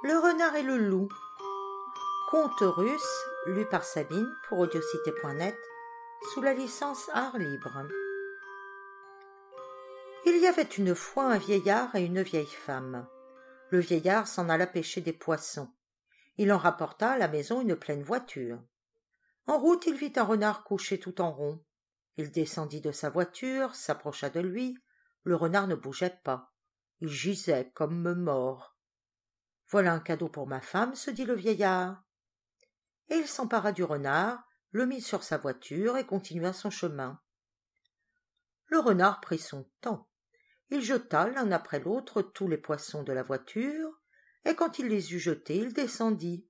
Le renard et le loup. Conte russe, lu par Sabine pour audiocité.net, sous la licence Art Libre. Il y avait une fois un vieillard et une vieille femme. Le vieillard s'en alla pêcher des poissons. Il en rapporta à la maison une pleine voiture. En route, il vit un renard couché tout en rond. Il descendit de sa voiture, s'approcha de lui. Le renard ne bougeait pas. Il gisait comme mort. « Voilà un cadeau pour ma femme, se dit le vieillard. Et il s'empara du renard, le mit sur sa voiture et continua son chemin. Le renard prit son temps. Il jeta l'un après l'autre tous les poissons de la voiture, et quand il les eut jetés, il descendit.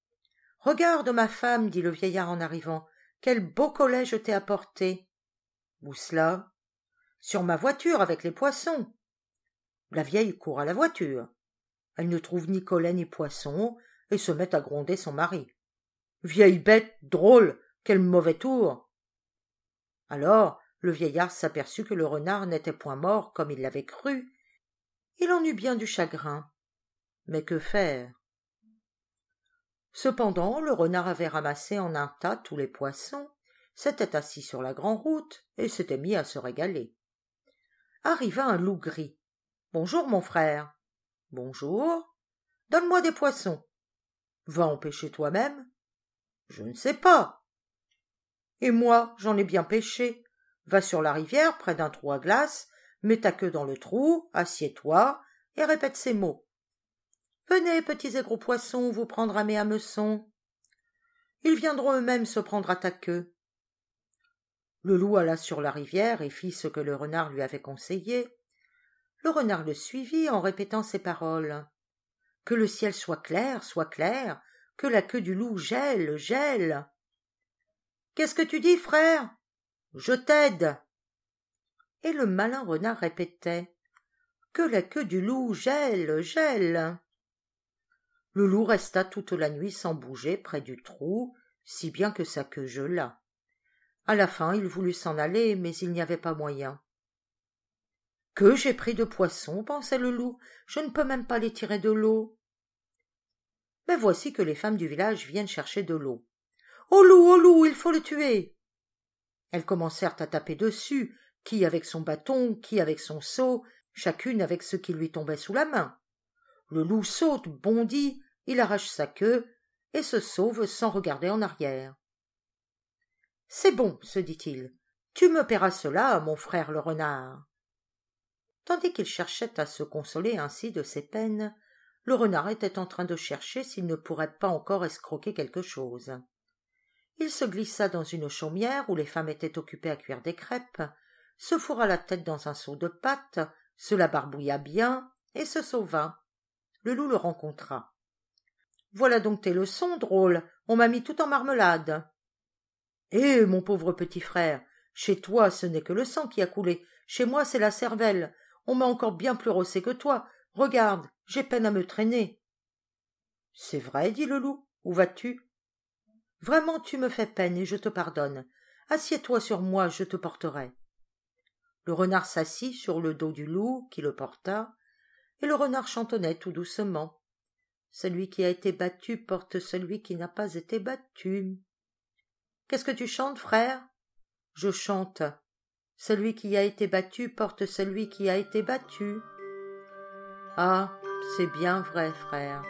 « Regarde, ma femme, dit le vieillard en arrivant, quel beau collet je t'ai apporté. »« Où cela ?»« Sur ma voiture avec les poissons. » La vieille court à la voiture. Elle ne trouve ni collet ni poisson, et se met à gronder son mari. « Vieille bête, drôle, quel mauvais tour !» Alors le vieillard s'aperçut que le renard n'était point mort comme il l'avait cru. Il en eut bien du chagrin. Mais que faire? Cependant, le renard avait ramassé en un tas tous les poissons, s'était assis sur la grande route et s'était mis à se régaler. Arriva un loup gris. « Bonjour, mon frère. »« Bonjour. Donne-moi des poissons. »« Va en pêcher toi-même. »« Je ne sais pas. »« Et moi, j'en ai bien pêché. Va sur la rivière, près d'un trou à glace, mets ta queue dans le trou, assieds-toi et répète ces mots. Venez, petits et gros poissons, vous prendre à mes hameçons. Ils viendront eux-mêmes se prendre à ta queue. » Le loup alla sur la rivière et fit ce que le renard lui avait conseillé. Le renard le suivit en répétant ces paroles. « Que le ciel soit clair, que la queue du loup gèle, gèle. »« Qu'est-ce que tu dis, frère ? Je t'aide. » Et le malin renard répétait. « Que la queue du loup gèle, gèle. » Le loup resta toute la nuit sans bouger près du trou, si bien que sa queue gela. À la fin, il voulut s'en aller, mais il n'y avait pas moyen. « Que j'ai pris de poissons, pensait le loup, je ne peux même pas les tirer de l'eau. » Mais voici que les femmes du village viennent chercher de l'eau. « Au loup, il faut le tuer !» Elles commencèrent à taper dessus, qui avec son bâton, qui avec son seau, chacune avec ce qui lui tombait sous la main. Le loup saute, bondit, il arrache sa queue et se sauve sans regarder en arrière. « C'est bon, se dit-il, tu me paieras cela, mon frère le renard. » Tandis qu'il cherchait à se consoler ainsi de ses peines, le renard était en train de chercher s'il ne pourrait pas encore escroquer quelque chose. Il se glissa dans une chaumière où les femmes étaient occupées à cuire des crêpes, se fourra la tête dans un seau de pâte, se la barbouilla bien et se sauva. Le loup le rencontra. « Voilà donc tes leçons, drôle, on m'a mis tout en marmelade. »« Eh, mon pauvre petit frère, chez toi ce n'est que le sang qui a coulé, chez moi c'est la cervelle, on m'a encore bien plus rossé que toi, regarde, j'ai peine à me traîner. »« C'est vrai, dit le loup, où vas-tu ? » ?»« Vraiment tu me fais peine et je te pardonne. Assieds-toi sur moi, je te porterai. » Le renard s'assit sur le dos du loup qui le porta, et le renard chantonnait tout doucement. « Celui qui a été battu porte celui qui n'a pas été battu. » « Qu'est-ce que tu chantes, frère ? » ?»« Je chante. Celui qui a été battu porte celui qui a été battu. » « Ah, c'est bien vrai, frère. »